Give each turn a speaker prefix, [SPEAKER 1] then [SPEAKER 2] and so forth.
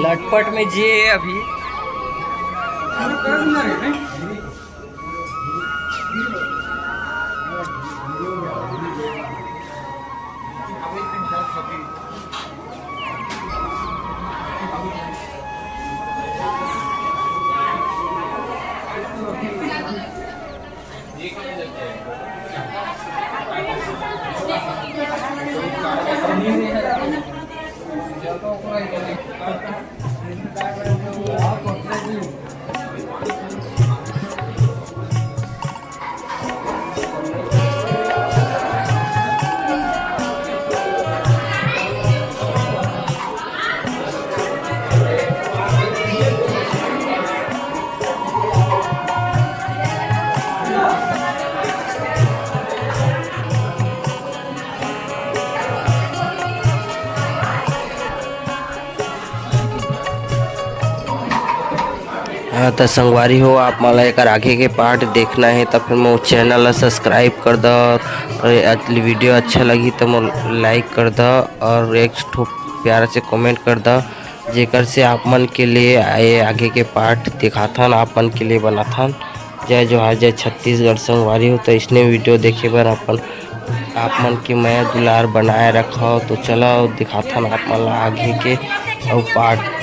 [SPEAKER 1] लटपट में जे है अभी। हाँ तो संगवारी हो, आप मला एक आगे के पार्ट देखना है तो फिर मोर चैनल ला सब्सक्राइब कर दो, और वीडियो अच्छा लगी तो मोर लाइक कर दो और एक ठो प्यारा से कमेंट कर दो, जेकर से आप मन के लिए आए आगे के पार्ट दिखाथन, आप मन के लिए बनाथन। जय जोहार, जय छत्तीसगढ़। संगवारी हो तो इसने वीडियो देखे बर आप मन की मैं दुलार बनाए रखो। तो चलो दिखाथन आप मन ला आगे के और पार्ट।